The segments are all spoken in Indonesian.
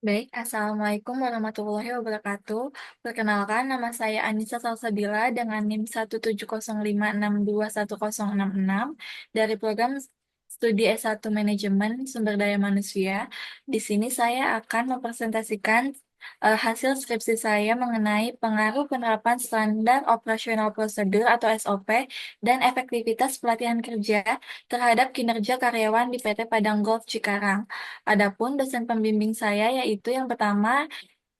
Baik, Assalamualaikum warahmatullahi wabarakatuh. Perkenalkan, nama saya Anissa Salsabila dengan NIM 17056621066 dari program Studi S1 Manajemen Sumber Daya Manusia. Di sini saya akan mempresentasikan hasil skripsi saya mengenai pengaruh penerapan standar operasional prosedur atau SOP dan efektivitas pelatihan kerja terhadap kinerja karyawan di PT Padang Golf Cikarang. Adapun dosen pembimbing saya yaitu yang pertama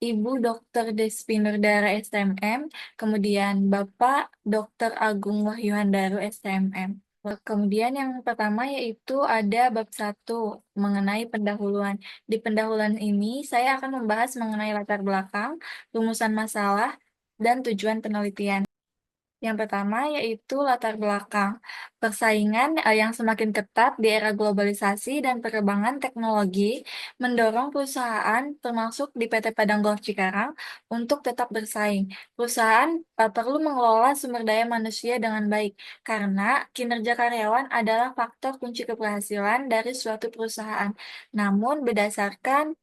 Ibu Dr. Despi Nurdara STMM, kemudian Bapak Dr. Agung Wahyuhandaru STMM. Kemudian yang pertama yaitu ada bab 1 mengenai pendahuluan. Di pendahuluan ini saya akan membahas mengenai latar belakang, rumusan masalah, dan tujuan penelitian. Yang pertama yaitu latar belakang. Persaingan yang semakin ketat di era globalisasi dan perkembangan teknologi mendorong perusahaan termasuk di PT Padang Golf Cikarang untuk tetap bersaing. Perusahaan perlu mengelola sumber daya manusia dengan baik karena kinerja karyawan adalah faktor kunci keberhasilan dari suatu perusahaan. Namun berdasarkan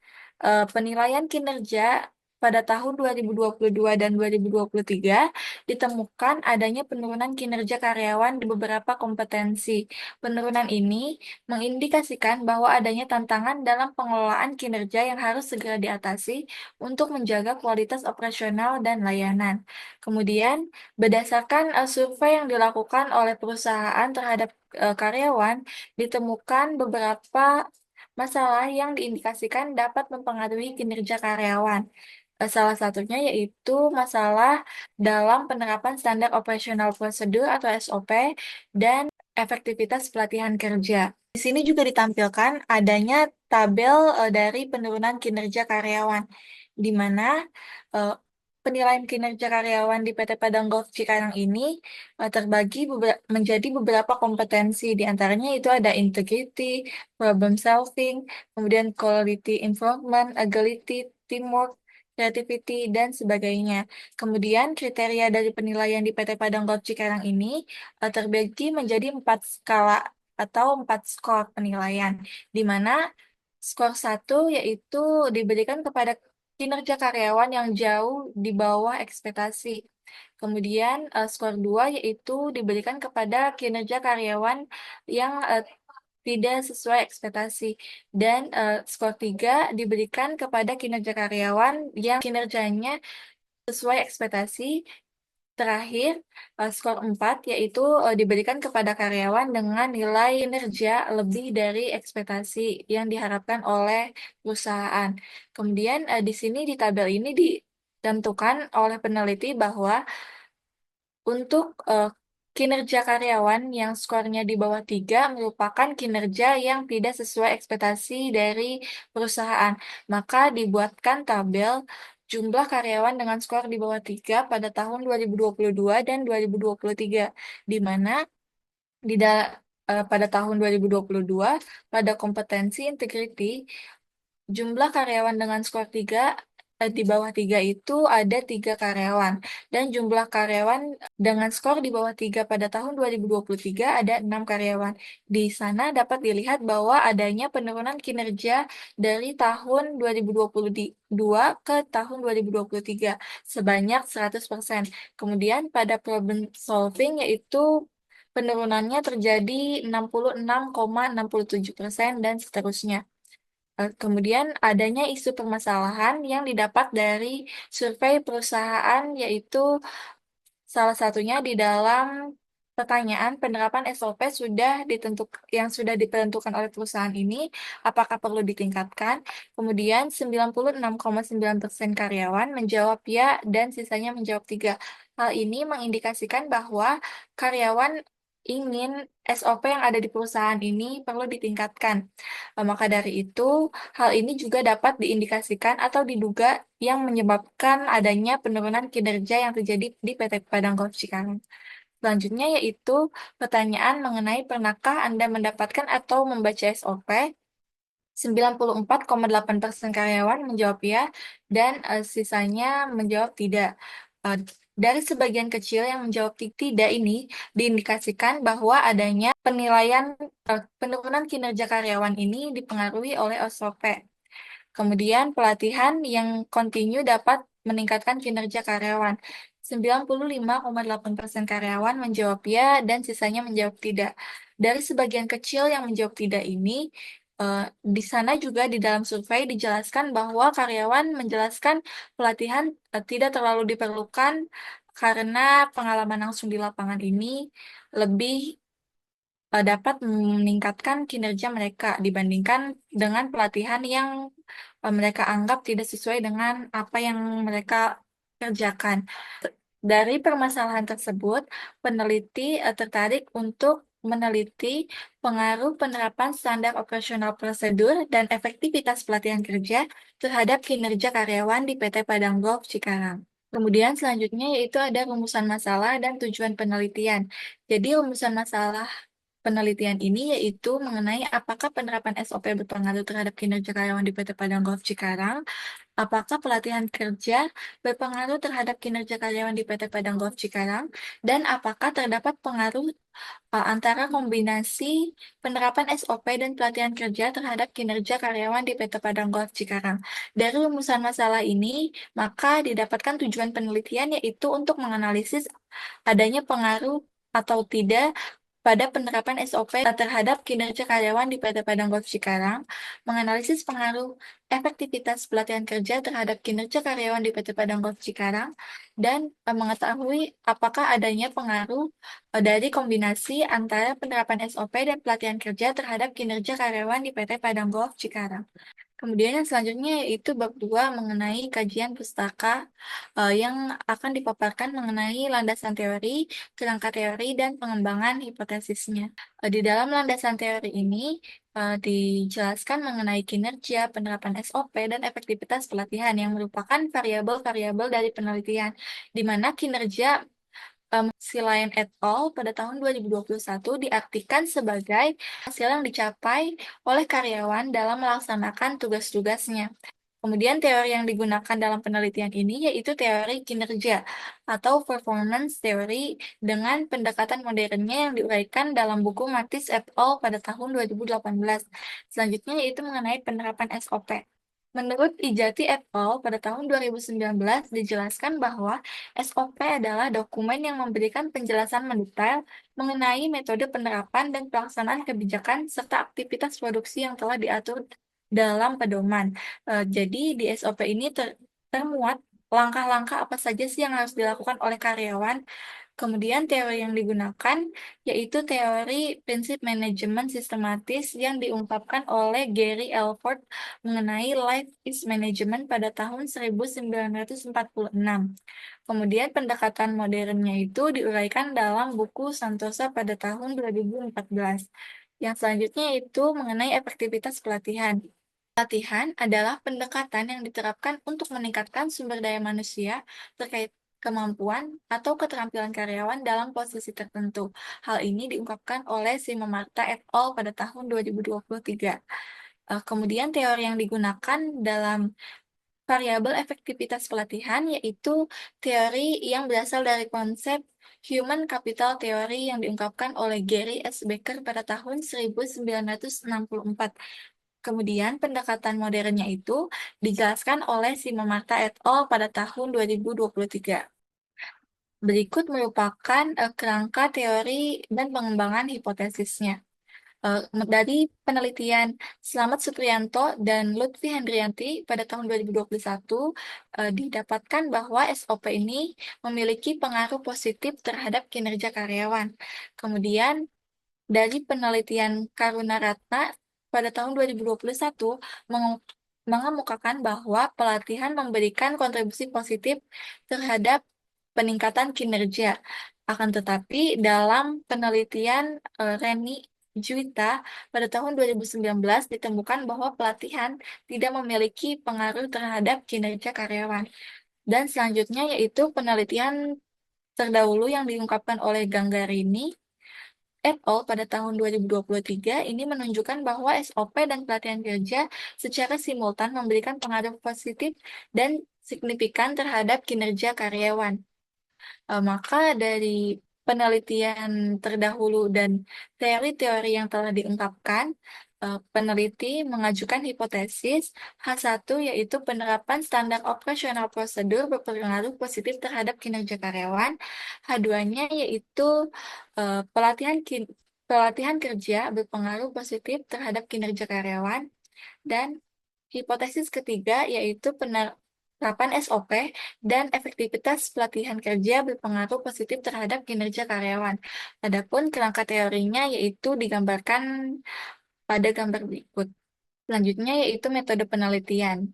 penilaian kinerja pada tahun 2022 dan 2023 ditemukan adanya penurunan kinerja karyawan di beberapa kompetensi. Penurunan ini mengindikasikan bahwa adanya tantangan dalam pengelolaan kinerja yang harus segera diatasi untuk menjaga kualitas operasional dan layanan. Kemudian, berdasarkan survei yang dilakukan oleh perusahaan terhadap karyawan, ditemukan beberapa masalah yang diindikasikan dapat mempengaruhi kinerja karyawan. Salah satunya yaitu masalah dalam penerapan standar operasional prosedur atau SOP dan efektivitas pelatihan kerja. Di sini juga ditampilkan adanya tabel dari penurunan kinerja karyawan, di mana eh, penilaian kinerja karyawan di PT Padang Golf Cikarang ini terbagi menjadi beberapa kompetensi, di antaranya itu ada integrity, problem solving, kemudian quality improvement, agility, teamwork, creativity, dan sebagainya. Kemudian kriteria dari penilaian di PT Padang Golf Cikarang ini terbagi menjadi 4 skala atau 4 skor penilaian, di mana skor 1 yaitu diberikan kepada kinerja karyawan yang jauh di bawah ekspektasi. Kemudian skor 2 yaitu diberikan kepada kinerja karyawan yang tidak sesuai ekspektasi. Dan skor 3 diberikan kepada kinerja karyawan yang kinerjanya sesuai ekspektasi. Terakhir, skor 4 yaitu diberikan kepada karyawan dengan nilai kinerja lebih dari ekspektasi yang diharapkan oleh perusahaan. Kemudian di sini di tabel ini ditentukan oleh peneliti bahwa untuk kinerja karyawan yang skornya di bawah 3 merupakan kinerja yang tidak sesuai ekspektasi dari perusahaan. Maka dibuatkan tabel jumlah karyawan dengan skor di bawah 3 pada tahun 2022 dan 2023, di mana di pada tahun 2022 pada kompetensi integrity jumlah karyawan dengan skor 3 di bawah 3 itu ada 3 karyawan. Dan jumlah karyawan dengan skor di bawah 3 pada tahun 2023 ada 6 karyawan. Di sana dapat dilihat bahwa adanya penurunan kinerja dari tahun 2022 ke tahun 2023 sebanyak 100%. Kemudian pada problem solving yaitu penurunannya terjadi 66,67% dan seterusnya. Kemudian adanya isu permasalahan yang didapat dari survei perusahaan, yaitu salah satunya di dalam pertanyaan penerapan SOP yang sudah ditentukan oleh perusahaan ini, apakah perlu ditingkatkan? Kemudian 96,9% karyawan menjawab ya dan sisanya menjawab tidak. Hal ini mengindikasikan bahwa karyawan ingin SOP yang ada di perusahaan ini perlu ditingkatkan. Maka dari itu, hal ini juga dapat diindikasikan atau diduga yang menyebabkan adanya penurunan kinerja yang terjadi di PT Padang Golf Cikarang. Selanjutnya yaitu pertanyaan mengenai pernahkah Anda mendapatkan atau membaca SOP? 94,8% karyawan menjawab ya, dan sisanya menjawab tidak. Eh, dari sebagian kecil yang menjawab tidak ini, diindikasikan bahwa adanya penilaian penurunan kinerja karyawan ini dipengaruhi oleh SOP. Kemudian pelatihan yang kontinu dapat meningkatkan kinerja karyawan. 95,8% karyawan menjawab ya dan sisanya menjawab tidak. Dari sebagian kecil yang menjawab tidak ini, di sana juga di dalam survei dijelaskan bahwa karyawan menjelaskan pelatihan tidak terlalu diperlukan karena pengalaman langsung di lapangan ini lebih dapat meningkatkan kinerja mereka dibandingkan dengan pelatihan yang mereka anggap tidak sesuai dengan apa yang mereka kerjakan. Dari permasalahan tersebut, peneliti tertarik untuk meneliti pengaruh penerapan standar operasional prosedur dan efektivitas pelatihan kerja terhadap kinerja karyawan di PT Padang Golf Cikarang. Kemudian selanjutnya yaitu ada rumusan masalah dan tujuan penelitian. Jadi rumusan masalah penelitian ini yaitu mengenai apakah penerapan SOP berpengaruh terhadap kinerja karyawan di PT Padang Golf Cikarang, apakah pelatihan kerja berpengaruh terhadap kinerja karyawan di PT Padang Golf Cikarang, dan apakah terdapat pengaruh antara kombinasi penerapan SOP dan pelatihan kerja terhadap kinerja karyawan di PT Padang Golf Cikarang. Dari rumusan masalah ini, maka didapatkan tujuan penelitian yaitu untuk menganalisis adanya pengaruh atau tidak pada penerapan SOP terhadap kinerja karyawan di PT Padang Golf Cikarang, menganalisis pengaruh efektivitas pelatihan kerja terhadap kinerja karyawan di PT Padang Golf Cikarang, dan mengetahui apakah adanya pengaruh dari kombinasi antara penerapan SOP dan pelatihan kerja terhadap kinerja karyawan di PT Padang Golf Cikarang. Kemudian yang selanjutnya yaitu bab 2 mengenai kajian pustaka yang akan dipaparkan mengenai landasan teori, kerangka teori, dan pengembangan hipotesisnya. Di dalam landasan teori ini dijelaskan mengenai kinerja, penerapan SOP, dan efektivitas pelatihan yang merupakan variabel-variabel dari penelitian, di mana kinerja Silayan et al. Pada tahun 2021 diartikan sebagai hasil yang dicapai oleh karyawan dalam melaksanakan tugas-tugasnya. Kemudian teori yang digunakan dalam penelitian ini yaitu teori kinerja atau performance theory dengan pendekatan modernnya yang diuraikan dalam buku Matis et al. Pada tahun 2018. Selanjutnya yaitu mengenai penerapan SOP. Menurut Ijati et al. Pada tahun 2019 dijelaskan bahwa SOP adalah dokumen yang memberikan penjelasan mendetail mengenai metode penerapan dan pelaksanaan kebijakan serta aktivitas produksi yang telah diatur dalam pedoman. Jadi di SOP ini termuat langkah-langkah apa saja sih yang harus dilakukan oleh karyawan. Kemudian teori yang digunakan yaitu teori prinsip manajemen sistematis yang diungkapkan oleh Gary Elford mengenai Life is Management pada tahun 1946. Kemudian pendekatan modernnya itu diuraikan dalam buku Santosa pada tahun 2014. Yang selanjutnya itu mengenai efektivitas pelatihan. Pelatihan adalah pendekatan yang diterapkan untuk meningkatkan sumber daya manusia terkait kemampuan atau keterampilan karyawan dalam posisi tertentu. Hal ini diungkapkan oleh Simamarta et al. Pada tahun 2023. Kemudian teori yang digunakan dalam variabel efektivitas pelatihan yaitu teori yang berasal dari konsep Human Capital Theory yang diungkapkan oleh Gary S. Becker pada tahun 1964. Kemudian pendekatan modernnya itu dijelaskan oleh Simamarta et al. Pada tahun 2023. Berikut merupakan kerangka teori dan pengembangan hipotesisnya. Dari penelitian Slamet Supriyanto dan Lutfi Hendrianti pada tahun 2021 didapatkan bahwa SOP ini memiliki pengaruh positif terhadap kinerja karyawan. Kemudian dari penelitian Karuna Ratna pada tahun 2021 mengemukakan bahwa pelatihan memberikan kontribusi positif terhadap peningkatan kinerja. Akan tetapi dalam penelitian Reni Juwita pada tahun 2019 ditemukan bahwa pelatihan tidak memiliki pengaruh terhadap kinerja karyawan. Dan selanjutnya yaitu penelitian terdahulu yang diungkapkan oleh Ganggarini et al. Pada tahun 2023 ini menunjukkan bahwa SOP dan pelatihan kerja secara simultan memberikan pengaruh positif dan signifikan terhadap kinerja karyawan. Maka dari penelitian terdahulu dan teori-teori yang telah diungkapkan, Peneliti mengajukan hipotesis. H1 yaitu penerapan standar operasional prosedur berpengaruh positif terhadap kinerja karyawan. H2-nya yaitu pelatihan kerja berpengaruh positif terhadap kinerja karyawan. Dan hipotesis ketiga yaitu penerapan SOP dan efektivitas pelatihan kerja berpengaruh positif terhadap kinerja karyawan. Adapun kerangka teorinya yaitu digambarkan pada gambar berikut. Selanjutnya yaitu metode penelitian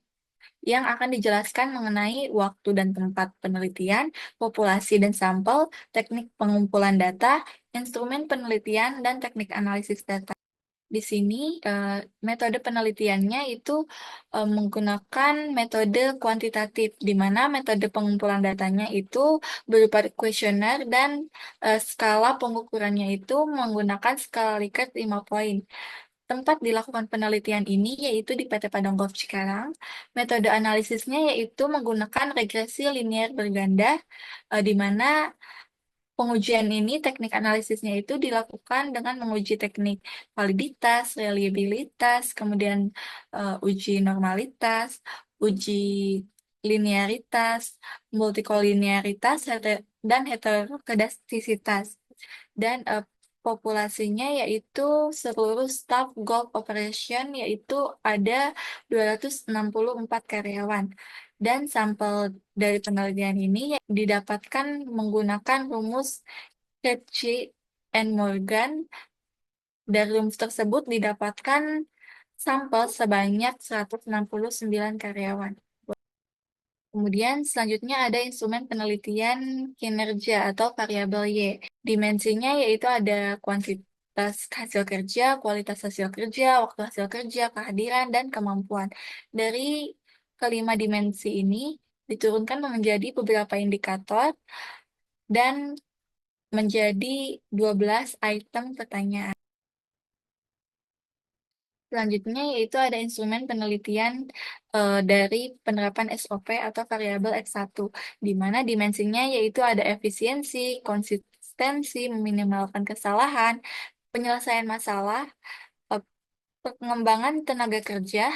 yang akan dijelaskan mengenai waktu dan tempat penelitian, populasi dan sampel, teknik pengumpulan data, instrumen penelitian, dan teknik analisis data. Di sini metode penelitiannya itu menggunakan metode kuantitatif, di mana metode pengumpulan datanya itu berupa kuesioner dan skala pengukurannya itu menggunakan skala Likert 5 poin. Tempat dilakukan penelitian ini yaitu di PT Padang Golf Cikarang. Metode analisisnya yaitu menggunakan regresi linear berganda, di mana pengujian ini, teknik analisisnya itu dilakukan dengan menguji teknik validitas, reliabilitas, kemudian uji normalitas, uji linearitas, multikolinearitas, dan heterokedastisitas. Dan populasinya yaitu seluruh staff Golf Operation yaitu ada 264 karyawan. Dan sampel dari penelitian ini didapatkan menggunakan rumus Ritchie and Morgan. Dari rumus tersebut didapatkan sampel sebanyak 169 karyawan. Kemudian selanjutnya ada instrumen penelitian kinerja atau variabel Y. Dimensinya yaitu ada kuantitas hasil kerja, kualitas hasil kerja, waktu hasil kerja, kehadiran, dan kemampuan. Dari kelima dimensi ini diturunkan menjadi beberapa indikator dan menjadi 12 item pertanyaan. Selanjutnya yaitu ada instrumen penelitian dari penerapan SOP atau variabel X1, di mana dimensinya yaitu ada efisiensi, konsistensi, meminimalkan kesalahan, penyelesaian masalah, eh, pengembangan tenaga kerja,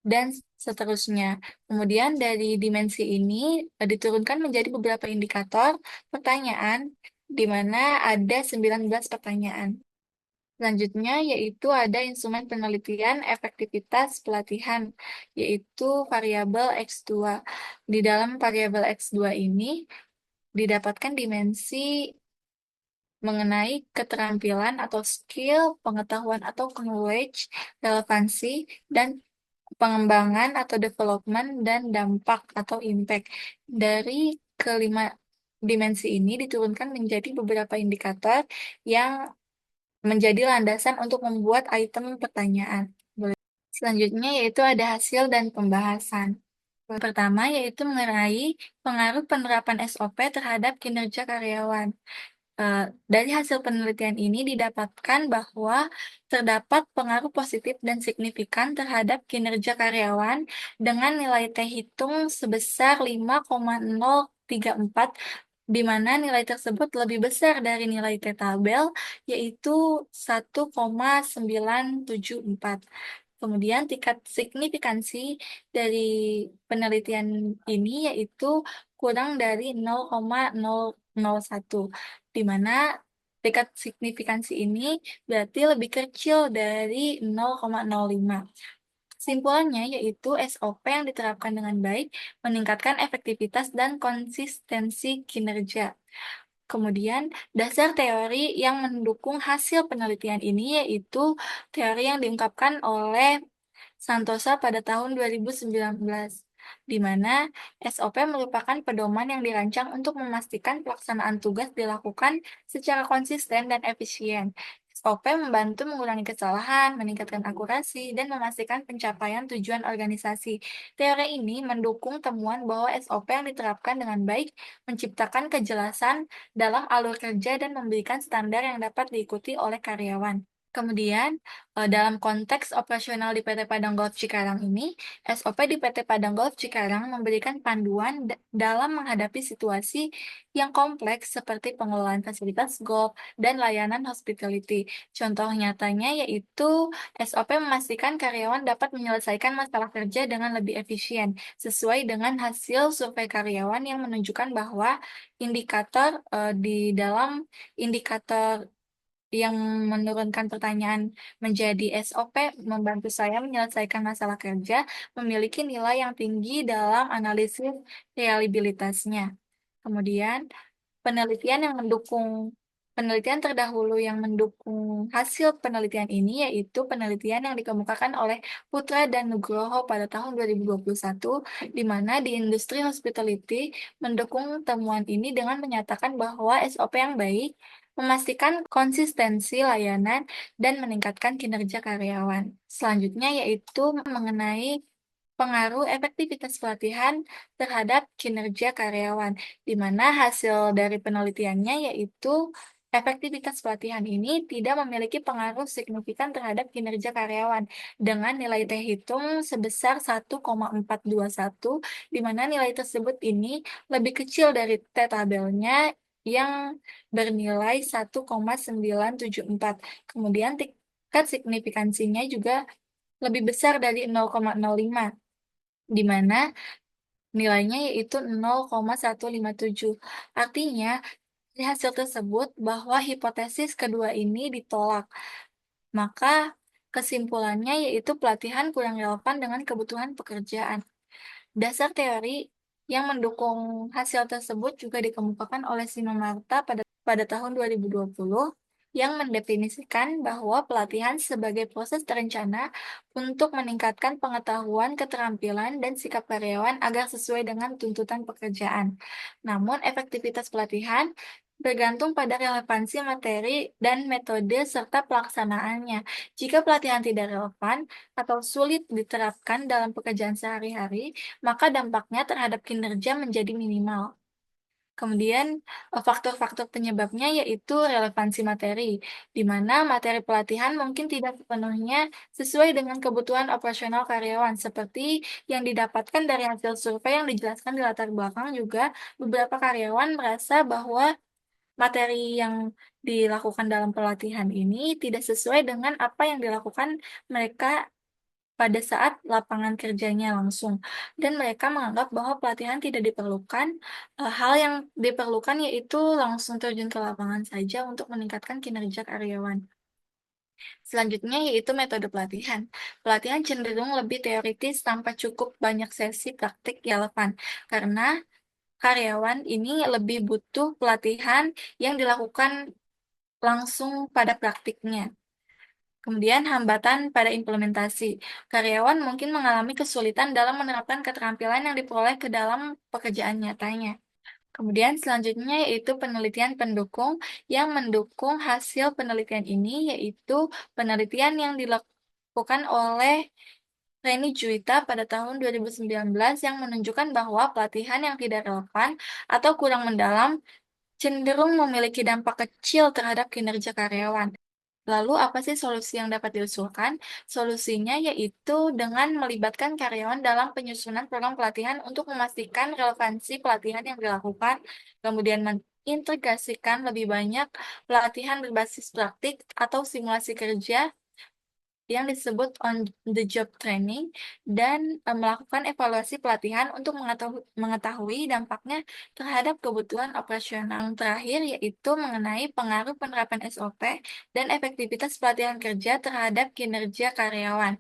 dan seterusnya. Kemudian dari dimensi ini diturunkan menjadi beberapa indikator pertanyaan, di mana ada 19 pertanyaan. Selanjutnya yaitu ada instrumen penelitian efektivitas pelatihan, yaitu variabel X2. Di dalam variabel X2 ini didapatkan dimensi mengenai keterampilan atau skill, pengetahuan atau knowledge, relevansi, dan pengembangan atau development, dan dampak atau impact. Dari kelima dimensi ini diturunkan menjadi beberapa indikator yang menjadi landasan untuk membuat item pertanyaan. Selanjutnya yaitu ada hasil dan pembahasan. Yang pertama yaitu mengenai pengaruh penerapan SOP terhadap kinerja karyawan. Dari hasil penelitian ini didapatkan bahwa terdapat pengaruh positif dan signifikan terhadap kinerja karyawan dengan nilai T hitung sebesar 5,034, di mana nilai tersebut lebih besar dari nilai T tabel, yaitu 1,974. Kemudian tingkat signifikansi dari penelitian ini yaitu kurang dari 0,001, di mana tingkat signifikansi ini berarti lebih kecil dari 0,05. Kesimpulannya yaitu SOP yang diterapkan dengan baik meningkatkan efektivitas dan konsistensi kinerja. Kemudian, dasar teori yang mendukung hasil penelitian ini yaitu teori yang diungkapkan oleh Santosa pada tahun 2019, di mana SOP merupakan pedoman yang dirancang untuk memastikan pelaksanaan tugas dilakukan secara konsisten dan efisien. SOP membantu mengurangi kesalahan, meningkatkan akurasi, dan memastikan pencapaian tujuan organisasi. Teori ini mendukung temuan bahwa SOP yang diterapkan dengan baik menciptakan kejelasan dalam alur kerja dan memberikan standar yang dapat diikuti oleh karyawan. Kemudian, dalam konteks operasional di PT Padang Golf Cikarang ini, SOP di PT Padang Golf Cikarang memberikan panduan dalam menghadapi situasi yang kompleks seperti pengelolaan fasilitas golf dan layanan hospitality. Contoh nyatanya yaitu SOP memastikan karyawan dapat menyelesaikan masalah kerja dengan lebih efisien, sesuai dengan hasil survei karyawan yang menunjukkan bahwa indikator di dalam indikator yang menurunkan pertanyaan menjadi SOP membantu saya menyelesaikan masalah kerja, memiliki nilai yang tinggi dalam analisis reliabilitasnya. Kemudian, penelitian terdahulu yang mendukung hasil penelitian ini yaitu penelitian yang dikemukakan oleh Putra dan Nugroho pada tahun 2021, di mana di industri hospitality mendukung temuan ini dengan menyatakan bahwa SOP yang baik memastikan konsistensi layanan dan meningkatkan kinerja karyawan. Selanjutnya yaitu mengenai pengaruh efektivitas pelatihan terhadap kinerja karyawan, di mana hasil dari penelitiannya yaitu efektivitas pelatihan ini tidak memiliki pengaruh signifikan terhadap kinerja karyawan dengan nilai T hitung sebesar 1,421, di mana nilai tersebut ini lebih kecil dari T tabelnya yang bernilai 1,974. Kemudian tingkat signifikansinya juga lebih besar dari 0,05, di mana nilainya yaitu 0,157. Artinya, dari hasil tersebut bahwa hipotesis kedua ini ditolak. Maka kesimpulannya yaitu pelatihan kurang relevan dengan kebutuhan pekerjaan. Dasar teori yang mendukung hasil tersebut juga dikemukakan oleh Simamarta pada tahun 2020 yang mendefinisikan bahwa pelatihan sebagai proses terencana untuk meningkatkan pengetahuan, keterampilan, dan sikap karyawan agar sesuai dengan tuntutan pekerjaan. Namun, efektivitas pelatihan bergantung pada relevansi materi dan metode serta pelaksanaannya. Jika pelatihan tidak relevan atau sulit diterapkan dalam pekerjaan sehari-hari, maka dampaknya terhadap kinerja menjadi minimal. Kemudian, faktor-faktor penyebabnya yaitu relevansi materi, di mana materi pelatihan mungkin tidak sepenuhnya sesuai dengan kebutuhan operasional karyawan, seperti yang didapatkan dari hasil survei yang dijelaskan di latar belakang juga, beberapa karyawan merasa bahwa materi yang dilakukan dalam pelatihan ini tidak sesuai dengan apa yang dilakukan mereka pada saat lapangan kerjanya langsung, dan mereka menganggap bahwa pelatihan tidak diperlukan. Hal yang diperlukan yaitu langsung terjun ke lapangan saja untuk meningkatkan kinerja karyawan. Selanjutnya yaitu metode pelatihan. Pelatihan cenderung lebih teoritis tanpa cukup banyak sesi praktik yang relevan, karena karyawan ini lebih butuh pelatihan yang dilakukan langsung pada praktiknya. Kemudian hambatan pada implementasi. Karyawan mungkin mengalami kesulitan dalam menerapkan keterampilan yang diperoleh ke dalam pekerjaan nyatanya. Kemudian selanjutnya yaitu penelitian pendukung yang mendukung hasil penelitian ini, yaitu penelitian yang dilakukan oleh Reni Juwita pada tahun 2019 yang menunjukkan bahwa pelatihan yang tidak relevan atau kurang mendalam cenderung memiliki dampak kecil terhadap kinerja karyawan. Lalu apa sih solusi yang dapat diusulkan? Solusinya yaitu dengan melibatkan karyawan dalam penyusunan program pelatihan untuk memastikan relevansi pelatihan yang dilakukan, kemudian mengintegrasikan lebih banyak pelatihan berbasis praktik atau simulasi kerja yang disebut on the job training, dan melakukan evaluasi pelatihan untuk mengetahui dampaknya terhadap kebutuhan operasional. Yang terakhir yaitu mengenai pengaruh penerapan SOP dan efektivitas pelatihan kerja terhadap kinerja karyawan,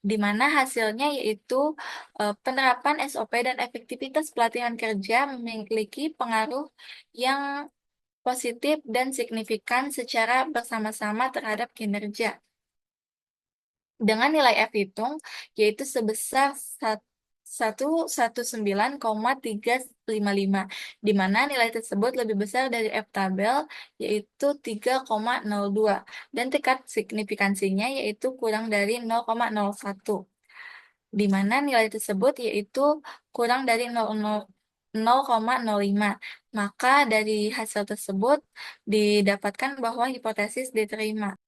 di mana hasilnya yaitu penerapan SOP dan efektivitas pelatihan kerja memiliki pengaruh yang positif dan signifikan secara bersama-sama terhadap kinerja dengan nilai F hitung yaitu sebesar 119,355, di mana nilai tersebut lebih besar dari F tabel yaitu 3,02, dan tingkat signifikansinya yaitu kurang dari 0,01, di mana nilai tersebut yaitu kurang dari 0,05. Maka dari hasil tersebut didapatkan bahwa hipotesis diterima.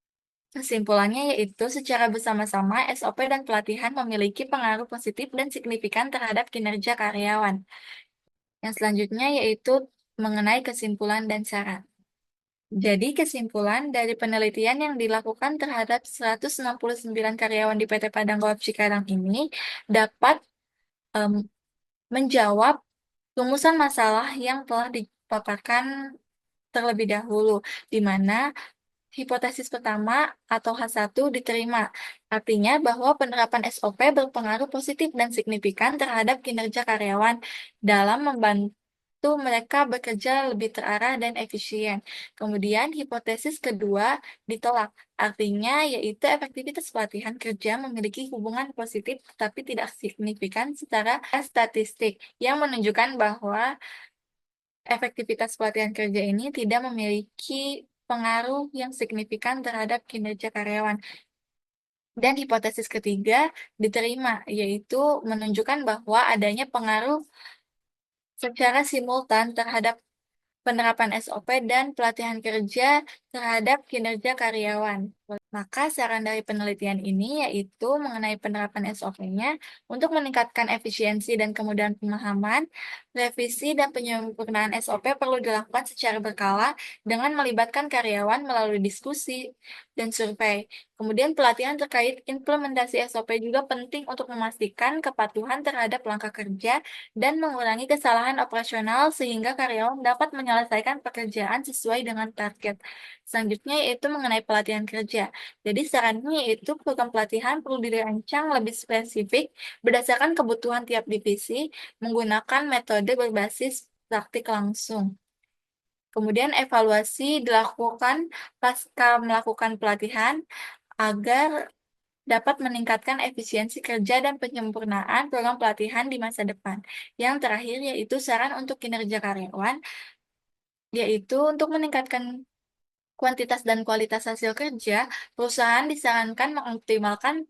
Kesimpulannya yaitu secara bersama-sama SOP dan pelatihan memiliki pengaruh positif dan signifikan terhadap kinerja karyawan. Yang selanjutnya yaitu mengenai kesimpulan dan syarat. Jadi kesimpulan dari penelitian yang dilakukan terhadap 169 karyawan di PT Padang Goap Cikarang ini dapat em, menjawab rumusan masalah yang telah dipaparkan terlebih dahulu, di mana hipotesis pertama atau H1 diterima, artinya bahwa penerapan SOP berpengaruh positif dan signifikan terhadap kinerja karyawan dalam membantu mereka bekerja lebih terarah dan efisien. Kemudian hipotesis kedua ditolak, artinya yaitu efektivitas pelatihan kerja memiliki hubungan positif tetapi tidak signifikan secara statistik, yang menunjukkan bahwa efektivitas pelatihan kerja ini tidak memiliki pengaruh yang signifikan terhadap kinerja karyawan. Dan hipotesis ketiga diterima, yaitu menunjukkan bahwa adanya pengaruh secara simultan terhadap penerapan SOP dan pelatihan kerja terhadap kinerja karyawan. Maka saran dari penelitian ini yaitu mengenai penerapan SOP-nya untuk meningkatkan efisiensi dan kemudahan pemahaman, revisi dan penyempurnaan SOP perlu dilakukan secara berkala dengan melibatkan karyawan melalui diskusi dan survei. Kemudian pelatihan terkait implementasi SOP juga penting untuk memastikan kepatuhan terhadap langkah kerja dan mengurangi kesalahan operasional sehingga karyawan dapat menyelesaikan pekerjaan sesuai dengan target. Selanjutnya yaitu mengenai pelatihan kerja. Jadi sarannya yaitu program pelatihan perlu dirancang lebih spesifik berdasarkan kebutuhan tiap divisi menggunakan metode berbasis praktik langsung. Kemudian evaluasi dilakukan pasca melakukan pelatihan agar dapat meningkatkan efisiensi kerja dan penyempurnaan program pelatihan di masa depan. Yang terakhir yaitu saran untuk kinerja karyawan, yaitu untuk meningkatkan kuantitas dan kualitas hasil kerja, perusahaan disarankan mengoptimalkan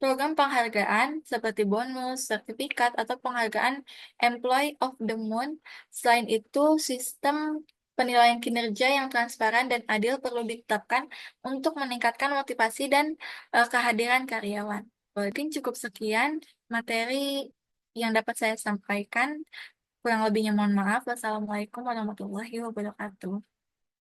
program penghargaan seperti bonus, sertifikat, atau penghargaan Employee of the Month. Selain itu, sistem penilaian kinerja yang transparan dan adil perlu ditetapkan untuk meningkatkan motivasi dan kehadiran karyawan. Mungkin cukup sekian materi yang dapat saya sampaikan. Kurang lebihnya mohon maaf. Wassalamualaikum warahmatullahi wabarakatuh.